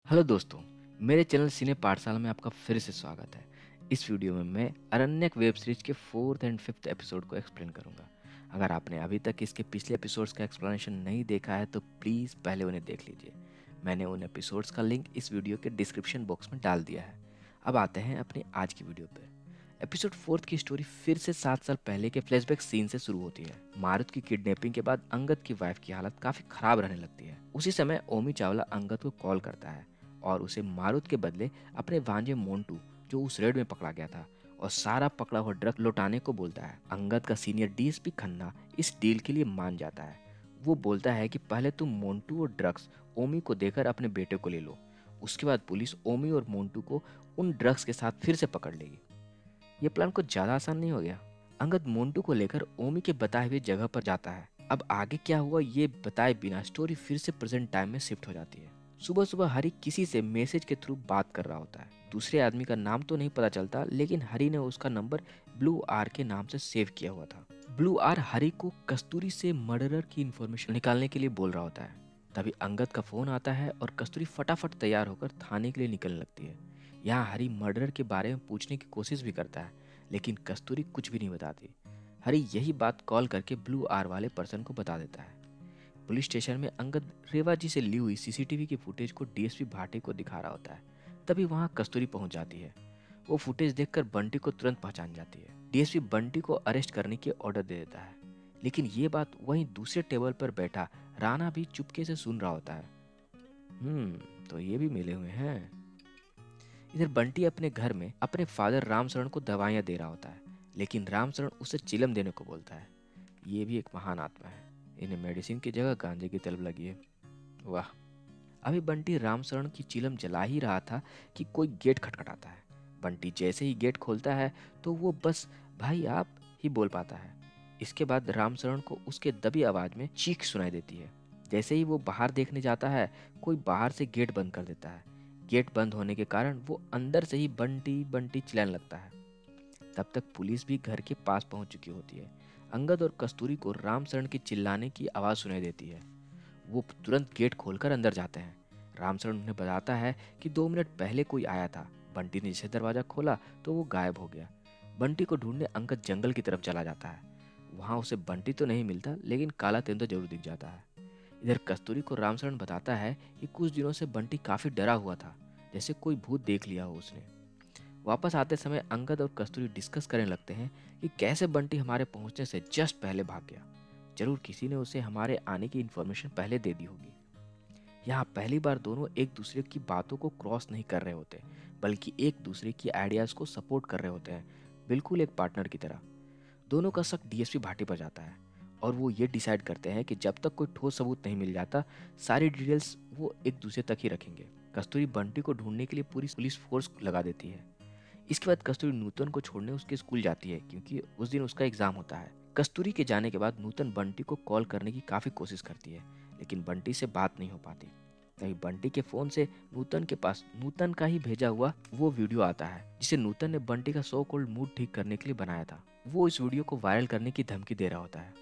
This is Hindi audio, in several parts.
हेलो दोस्तों, मेरे चैनल सिने पाठशाला में आपका फिर से स्वागत है। इस वीडियो में मैं अरण्यक वेब सीरीज के 4th एंड 5th एपिसोड को एक्सप्लेन करूंगा। अगर आपने अभी तक इसके पिछले एपिसोड्स का एक्सप्लेनेशन नहीं देखा है तो प्लीज़ पहले उन्हें देख लीजिए। मैंने उन एपिसोड्स का लिंक इस वीडियो के डिस्क्रिप्शन बॉक्स में डाल दिया है। अब आते हैं अपनी आज की वीडियो पर। एपिसोड 4 की स्टोरी फिर से 7 साल पहले के फ्लैशबैक सीन से शुरू होती है। मारुत की किडनैपिंग के बाद अंगद की वाइफ की हालत काफी खराब रहने लगती है। उसी समय ओमी चावला अंगद को कॉल करता है और उसे मारुत के बदले अपने भांजे मोन्टू, जो उस रेड में पकड़ा गया था, और सारा पकड़ा हुआ ड्रग लौटाने को बोलता है। अंगद का सीनियर डीएसपी खन्ना इस डील के लिए मान जाता है। वो बोलता है कि पहले तुम मोन्टू और ड्रग्स ओमी को देकर अपने बेटे को ले लो, उसके बाद पुलिस ओमी और मोन्टू को उन ड्रग्स के साथ फिर से पकड़ लेगी। ये प्लान कुछ ज्यादा आसान नहीं हो गया। अंगद मोन्टू को लेकर ओमी के बताए हुए जगह पर जाता है। अब आगे क्या हुआ ये बताए बिना स्टोरी फिर से प्रेजेंट टाइम में शिफ्ट हो जाती है। सुबह सुबह हरी किसी से मैसेज के थ्रू बात कर रहा होता है। दूसरे आदमी का नाम तो नहीं पता चलता, लेकिन हरी ने उसका नंबर ब्लू आर के नाम से सेव किया हुआ था। ब्लू आर हरी को कस्तूरी से मर्डरर की इंफॉर्मेशन निकालने के लिए बोल रहा होता है। तभी अंगद का फोन आता है और कस्तूरी फटाफट तैयार होकर थाने के लिए निकलने लगती है। यहाँ हरी मर्डर के बारे में पूछने की कोशिश भी करता है, लेकिन कस्तूरी कुछ भी नहीं बताती। हरी यही बात कॉल करके ब्लू आर वाले पर्सन को बता देता है। पुलिस स्टेशन में अंगद रेवा जी से ली हुई सीसीटीवी की फुटेज को डीएसपी भाटी को दिखा रहा होता है। तभी वहां कस्तूरी पहुंच जाती है। वो फुटेज देखकर बंटी को तुरंत पहचान जाती है। डीएसपी बंटी को अरेस्ट करने की ऑर्डर दे देता है, लेकिन ये बात वहीं दूसरे टेबल पर बैठा राणा भी चुपके से सुन रहा होता है। तो ये भी मिले हुए हैं। इधर बंटी अपने घर में अपने फादर रामचरण को दवाइयां दे रहा होता है, लेकिन रामचरण उसे चिलम देने को बोलता है। ये भी एक महान आत्मा है, इन्हें मेडिसिन की जगह गांजे की तलब लगी है। वाह। अभी बंटी रामचरण की चिलम जला ही रहा था कि कोई गेट खटखटाता है। बंटी जैसे ही गेट खोलता है तो वो बस भाई आप ही बोल पाता है। इसके बाद रामचरण को उसके दबी आवाज में चीख सुनाई देती है। जैसे ही वो बाहर देखने जाता है, कोई बाहर से गेट बंद कर देता है। गेट बंद होने के कारण वो अंदर से ही बंटी बंटी चिल्लाने लगता है। तब तक पुलिस भी घर के पास पहुंच चुकी होती है। अंगद और कस्तूरी को रामचरण के चिल्लाने की आवाज सुनाई देती है। वो तुरंत गेट खोलकर अंदर जाते हैं। रामचरण उन्हें बताता है कि 2 मिनट पहले कोई आया था। बंटी ने जैसे दरवाजा खोला तो वो गायब हो गया। बंटी को ढूंढने अंगद जंगल की तरफ चला जाता है। वहां उसे बंटी तो नहीं मिलता, लेकिन काला तेंदुआ जरूर दिख जाता है। इधर कस्तूरी को रामचरण बताता है कि कुछ दिनों से बंटी काफी डरा हुआ था, जैसे कोई भूत देख लिया हो उसने। वापस आते समय अंगद और कस्तूरी डिस्कस करने लगते हैं कि कैसे बंटी हमारे पहुंचने से जस्ट पहले भाग गया। जरूर किसी ने उसे हमारे आने की इन्फॉर्मेशन पहले दे दी होगी। यहाँ पहली बार दोनों एक दूसरे की बातों को क्रॉस नहीं कर रहे होते, बल्कि एक दूसरे की आइडियाज को सपोर्ट कर रहे होते हैं, बिल्कुल एक पार्टनर की तरह। दोनों का शक डीएसपी भाटी पर जाता है और वो ये डिसाइड करते हैं कि जब तक कोई ठोस सबूत नहीं मिल जाता, सारी डिटेल्स वो एक दूसरे तक ही रखेंगे। कस्तूरी बंटी को ढूंढने के लिए पूरी पुलिस फोर्स लगा देती है। इसके बाद कस्तूरी नूतन को छोड़ने उसके स्कूल जाती है, क्योंकि उस दिन उसका एग्जाम होता है। कस्तूरी के जाने के बाद नूतन बंटी को कॉल करने की काफी कोशिश करती है, लेकिन बंटी से बात नहीं हो पाती। तभी बंटी के फोन से नूतन के पास नूतन का ही भेजा हुआ वो वीडियो आता है, जिसे नूतन ने बंटी का सो कॉल्ड मूड ठीक करने के लिए बनाया था। वो इस वीडियो को वायरल करने की धमकी दे रहा होता है।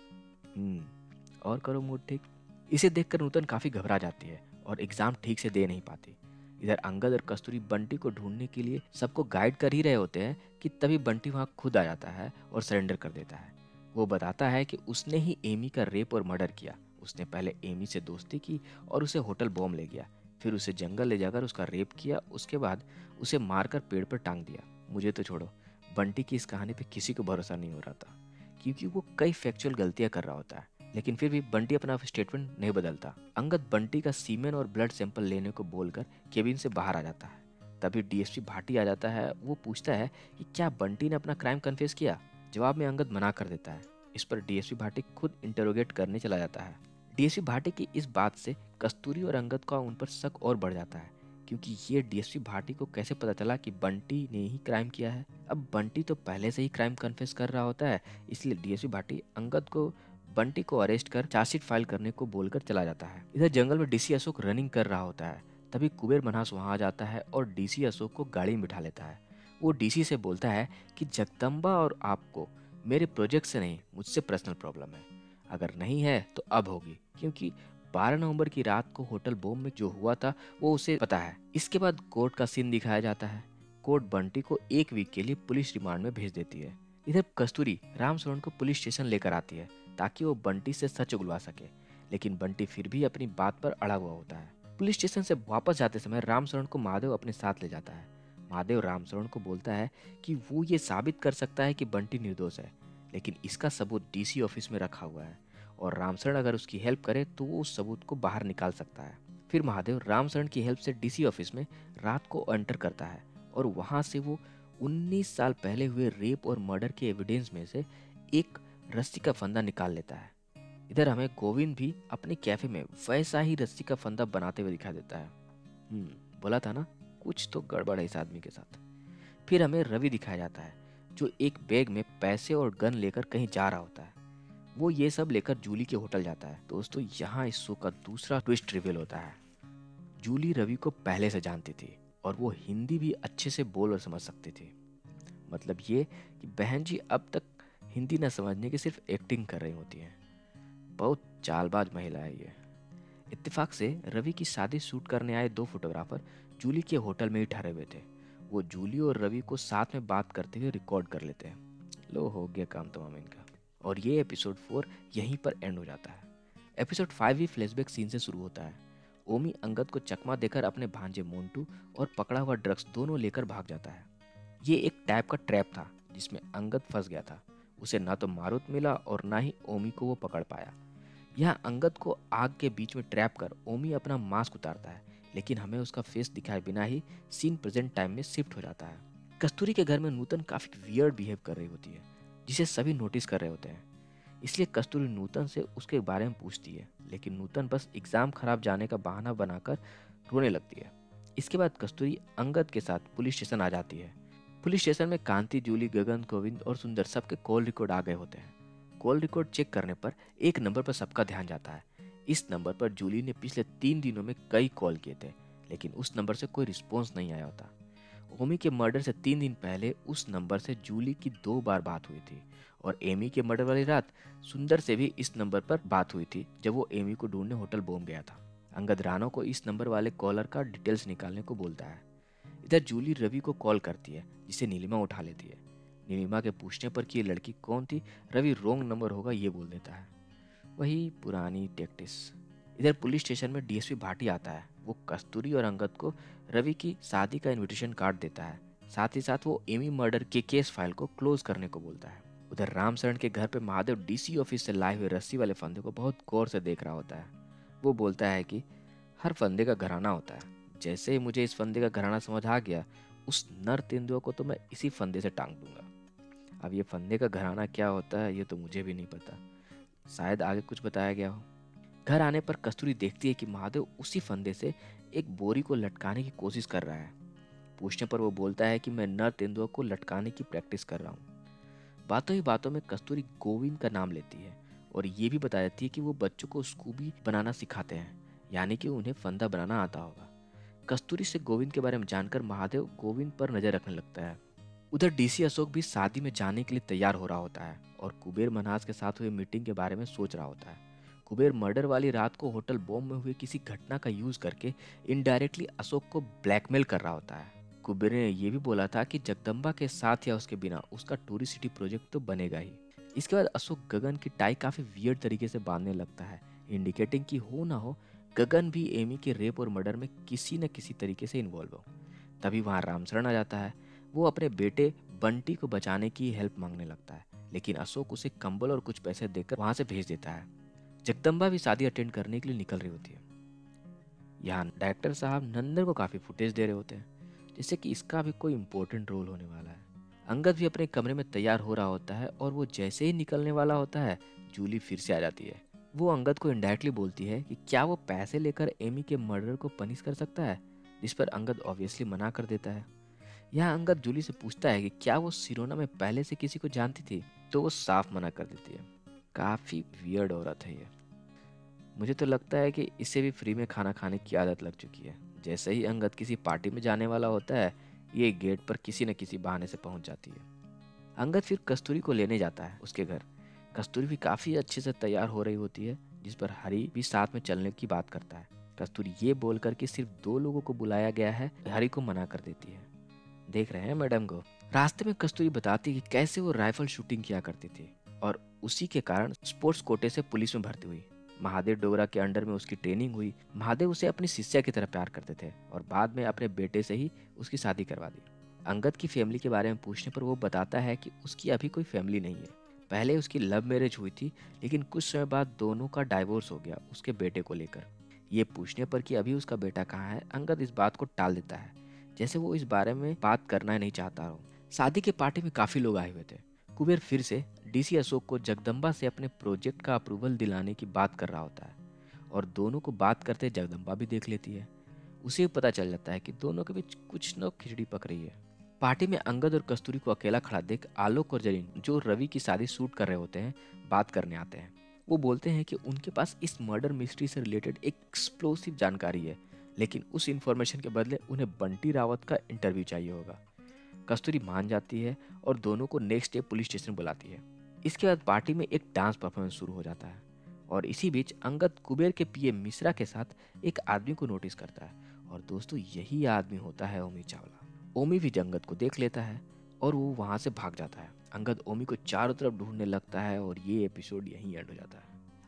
और करो मूड ठीक। इसे देखकर नूतन काफी घबरा जाती है और एग्जाम ठीक से दे नहीं पाती। इधर अंगद और कस्तूरी बंटी को ढूंढने के लिए सबको गाइड कर ही रहे होते हैं कि तभी बंटी वहां खुद आ जाता है और सरेंडर कर देता है। वो बताता है कि उसने ही एमी का रेप और मर्डर किया। उसने पहले एमी से दोस्ती की और उसे होटल बॉम्ब ले गया, फिर उसे जंगल ले जाकर उसका रेप किया, उसके बाद उसे मारकर पेड़ पर टांग दिया। मुझे तो छोड़ो, बंटी की इस कहानी पे किसी को भरोसा नहीं हो रहा था, क्योंकि वो कई फैक्चुअल गलतियां कर रहा होता है, लेकिन फिर भी बंटी अपना स्टेटमेंट नहीं बदलता। अंगद बंटी का सीमेन और ब्लड सैंपल लेने को बोलकर केबिन से बाहर आ जाता है। तभी डीएसपी भाटी आ जाता है। वो पूछता है कि क्या बंटी ने अपना क्राइम कन्फेस किया। जवाब में अंगद मना कर देता है। इस पर डीएसपी भाटी खुद इंटरोगेट करने चला जाता है। डीएसपी भाटी की इस बात से कस्तूरी और अंगद का उन पर शक और बढ़ जाता है, क्योंकि ये डीएसपी भाटी को कैसे पता चला कि बंटी ने ही क्राइम किया है। अब बंटी तो पहले से ही क्राइम कन्फेस कर रहा होता है, इसलिए डीएसपी भाटी अंगद को बंटी को अरेस्ट कर चार्जशीट फाइल करने को बोलकर चला जाता है। इधर जंगल में डीसी अशोक रनिंग कर रहा होता है। तभी कुबेर मन्हास वहां आ जाता है और डीसी अशोक को गाड़ी में बिठा लेता है। वो डीसी से बोलता है कि जगदम्बा और आपको मेरे प्रोजेक्ट से नहीं, मुझसे पर्सनल प्रॉब्लम है। अगर नहीं है तो अब होगी, क्योंकि 12 नवंबर की रात को होटल बॉम्ब में जो हुआ था वो उसे पता है। इसके बाद कोर्ट का सीन दिखाया जाता है। कोर्ट बंटी को 1 वीक के लिए पुलिस रिमांड में भेज देती है। इधर कस्तूरी रामचरण को पुलिस स्टेशन लेकर आती है ताकि वो बंटी से सच उगलवा सके, लेकिन बंटी फिर भी अपनी बात पर अड़ा हुआ होता है। पुलिस स्टेशन से वापस जाते समय रामचरण को महादेव अपने साथ ले जाता है। महादेव रामचरण को बोलता है कि वो ये साबित कर सकता है कि बंटी निर्दोष है, लेकिन इसका सबूत डीसी ऑफिस में रखा हुआ है और रामचरण अगर उसकी हेल्प करे तो वो उस सबूत को बाहर निकाल सकता है। फिर महादेव रामचरण की हेल्प से डीसी ऑफिस में रात को एंटर करता है और वहां से वो 19 साल पहले हुए रेप और मर्डर के एविडेंस में से एक रस्सी का फंदा निकाल लेता है। इधर हमें गोविंद भी अपने कैफे में वैसा ही रस्सी का फंदा बनाते हुए दिखा देता है। बोला था ना, कुछ तो गड़बड़ है इस आदमी के साथ। फिर हमें रवि दिखाया जाता है जो एक बैग में पैसे और गन लेकर कहीं जा रहा होता है। वो ये सब लेकर जूली के होटल जाता है। दोस्तों, यहाँ इस शो का दूसरा ट्विस्ट रिवील होता है। जूली रवि को पहले से जानती थी और वो हिंदी भी अच्छे से बोल और समझ सकती थी। मतलब ये कि बहन जी अब तक हिंदी न समझने की सिर्फ एक्टिंग कर रही होती हैं। बहुत चालबाज महिला है ये। इत्तेफाक से रवि की शादी शूट करने आए 2 फोटोग्राफर जूली के होटल में ही ठहरे हुए थे। वो जूली और रवि को साथ में बात करते हुए रिकॉर्ड कर लेते हैं। लो, हो गया काम तमाम इनका। और ये एपिसोड 4 यहीं पर एंड हो जाता है। एपिसोड 5 भी फ्लैशबैक सीन से शुरू होता है। ओमी अंगद को चकमा देकर अपने भांजे मोन्टू और पकड़ा हुआ ड्रग्स दोनों लेकर भाग जाता है। ये एक टाइप का ट्रैप था जिसमें अंगद फंस गया था। उसे ना तो मारुत मिला और ना ही ओमी को वो पकड़ पाया। यहाँ अंगद को आग के बीच में ट्रैप कर ओमी अपना मास्क उतारता है, लेकिन हमें उसका फेस दिखाए बिना ही सीन प्रेजेंट टाइम में शिफ्ट हो जाता है। कस्तूरी के घर में नूतन काफी वियर्ड बिहेव कर रही होती है, जिसे सभी नोटिस कर रहे होते हैं। इसलिए कस्तूरी नूतन से उसके बारे में पूछती है, लेकिन नूतन बस एग्जाम खराब जाने का बहाना बनाकर रोने लगती है। इसके बाद कस्तूरी अंगद के साथ पुलिस स्टेशन आ जाती है। पुलिस स्टेशन में कांति, जूली, गगन, गोविंद और सुंदर सबके कॉल रिकॉर्ड आ गए होते हैं। कॉल रिकॉर्ड चेक करने पर एक नंबर पर सबका ध्यान जाता है। इस नंबर पर जूली ने पिछले 3 दिनों में कई कॉल किए थे, लेकिन उस नंबर से कोई रिस्पॉन्स नहीं आया होता। ओमी के मर्डर से 3 दिन पहले उस नंबर से जूली की 2 बार बात हुई थी और एमी के मर्डर वाली रात सुंदर से भी इस नंबर पर बात हुई थी जब वो एमी को ढूंढने होटल बॉम्ब गया था। अंगद रानो को इस नंबर वाले कॉलर का डिटेल्स निकालने को बोलता है। इधर जूली रवि को कॉल करती है, जिसे नीलिमा उठा लेती है। नीलिमा के पूछने पर कि ये लड़की कौन थी, रवि रॉन्ग नंबर होगा ये बोल देता है। वही पुरानी टैक्टिस। इधर पुलिस स्टेशन में डीएसपी भाटी आता है। वो कस्तूरी और अंगद को रवि की शादी का इनविटेशन कार्ड देता है। साथ ही साथ वो एमी मर्डर के केस फाइल को क्लोज करने को बोलता है। उधर रामचरण के घर पे महादेव डीसी ऑफिस से लाए हुए रस्सी वाले फंदे को बहुत गौर से देख रहा होता है। वो बोलता है कि हर फंदे का घराना होता है। जैसे ही मुझे इस फंदे का घराना समझ आ गया, उस नर तेंदुआ को तो मैं इसी फंदे से टांग दूंगा। अब ये फंदे का घराना क्या होता है ये तो मुझे भी नहीं पता, शायद आगे कुछ बताया गया हो। घर आने पर कस्तूरी देखती है कि महादेव उसी फंदे से एक बोरी को लटकाने की कोशिश कर रहा है। पूछने पर वो बोलता है कि मैं नर तेंदुआ को लटकाने की प्रैक्टिस कर रहा हूँ। बातों ही बातों में कस्तूरी गोविंद का नाम लेती है और ये भी बता देती है कि वो बच्चों को स्कूबी बनाना सिखाते हैं, यानी कि उन्हें फंदा बनाना आता होगा। कस्तूरी से गोविंद के बारे में जानकर महादेव गोविंद पर नजर रखने लगता है। उधर डीसी अशोक भी शादी में जाने के लिए तैयार हो रहा होता है और कुबेर मन्हास के साथ हुई मीटिंग के बारे में सोच रहा होता है। कुबेर मर्डर वाली रात को होटल बॉम्ब में हुई किसी घटना का यूज करके इनडायरेक्टली अशोक को ब्लैकमेल कर रहा होता है। कुबेर ने यह भी बोला था कि जगदम्बा के साथ या उसके बिना उसका टूरिस्ट सिटी प्रोजेक्ट तो बनेगा ही। इसके बाद अशोक गगन की टाई काफी वियर्ड तरीके से बांधने लगता है, इंडिकेटिंग कि हो ना हो गगन भी एमी के रेप और मर्डर में किसी न किसी तरीके से इन्वॉल्व हो। तभी वहां रामचरण आ जाता है। वो अपने बेटे बंटी को बचाने की हेल्प मांगने लगता है, लेकिन अशोक उसे कंबल और कुछ पैसे देकर वहां से भेज देता है। जगदम्बा भी शादी अटेंड करने के लिए निकल रही होती है। यहाँ डायरेक्टर साहब नंदन को काफी फुटेज दे रहे होते हैं, जैसे कि इसका भी कोई इम्पोर्टेंट रोल होने वाला है। अंगद भी अपने कमरे में तैयार हो रहा होता है और वो जैसे ही निकलने वाला होता है, जूली फिर से आ जाती है। वो अंगद को इनडायरेक्टली बोलती है कि क्या वो पैसे लेकर एमी के मर्डर को पनिश कर सकता है, जिस पर अंगद ऑब्वियसली मना कर देता है। यहाँ अंगद जूली से पूछता है कि क्या वो सिरोना में पहले से किसी को जानती थी, तो वो साफ मना कर देती है। काफी वियर्ड औरत है ये। मुझे तो लगता है कि इसे भी फ्री में खाना खाने की आदत लग चुकी है। जैसे ही अंगद किसी पार्टी में जाने वाला होता है, ये गेट पर किसी न किसी बहाने से पहुंच जाती है। अंगद फिर कस्तूरी को लेने जाता है उसके घर। कस्तूरी भी काफी अच्छे से तैयार हो रही होती है। जिस पर हरी भी साथ में चलने की बात करता है। कस्तूरी ये बोलकर कि सिर्फ 2 लोगों को बुलाया गया है, हरी को मना कर देती है। देख रहे हैं मैडम को। रास्ते में कस्तूरी बताती है कि कैसे वो राइफल शूटिंग किया करती थी और उसी के कारण स्पोर्ट्स कोटे से पुलिस में भर्ती हुई। महादेव डोगरा के अंडर में उसकी ट्रेनिंग हुई। महादेव उसे अपनी शिष्या की तरह प्यार करते थे और बाद में अपने बेटे से ही उसकी शादी करवा दी। अंगद की फैमिली के बारे में पूछने पर वो बताता है कि उसकी अभी कोई फैमिली नहीं है। पहले उसकी लव मैरिज हुई थी, लेकिन कुछ समय बाद दोनों का डाइवोर्स हो गया उसके बेटे को लेकर। ये पूछने पर कि अभी उसका बेटा कहाँ है, अंगद इस बात को टाल देता है, जैसे वो इस बारे में बात करना नहीं चाहता हो। शादी के पार्टी में काफी लोग आए हुए थे। कुबेर फिर से डीसी अशोक को जगदम्बा से अपने प्रोजेक्ट का अप्रूवल दिलाने की बात कर रहा होता है और दोनों को बात करते जगदम्बा भी देख लेती है। उसे पता चल जाता है कि दोनों के बीच कुछ न खिचड़ी पक रही है। पार्टी में अंगद और कस्तूरी को अकेला खड़ा देख आलोक और जरीन, जो रवि की शादी शूट कर रहे होते हैं, बात करने आते हैं। वो बोलते हैं कि उनके पास इस मर्डर मिस्ट्री से रिलेटेड एक एक्सप्लोसिव जानकारी है, लेकिन उस इंफॉर्मेशन के बदले उन्हें बंटी रावत का इंटरव्यू चाहिए होगा। कस्तूरी मान जाती है और दोनों को नेक्स्ट डे पुलिस स्टेशन बुलाती है। इसके बाद पार्टी में एक डांस परफॉर्मेंस शुरू हो जाता है और इसी बीच अंगद कुबेर के पीए मिश्रा के साथ एक आदमी को नोटिस करता है और दोस्तों यही आदमी होता है ओमी चावला। ओमी भी अंगद को देख लेता है और वो वहां से भाग जाता है। अंगद ओमी को चारों तरफ ढूंढने लगता है और ये एपिसोड यहीं एंड हो जाता है।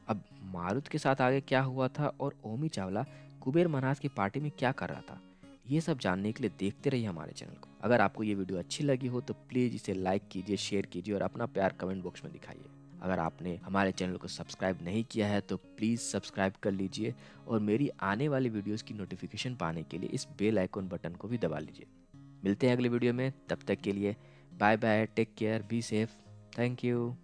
अब मारुत के साथ आगे क्या हुआ था और ओमी चावला कुबेर महाराज की पार्टी में क्या कर रहा था, ये सब जानने के लिए देखते रहिए हमारे चैनल को। अगर आपको ये वीडियो अच्छी लगी हो तो प्लीज़ इसे लाइक कीजिए, शेयर कीजिए और अपना प्यार कमेंट बॉक्स में दिखाइए। अगर आपने हमारे चैनल को सब्सक्राइब नहीं किया है तो प्लीज़ सब्सक्राइब कर लीजिए और मेरी आने वाली वीडियोस की नोटिफिकेशन पाने के लिए इस बेल आइकन बटन को भी दबा लीजिए। मिलते हैं अगले वीडियो में, तब तक के लिए bye bye, take care, be safe, thank you.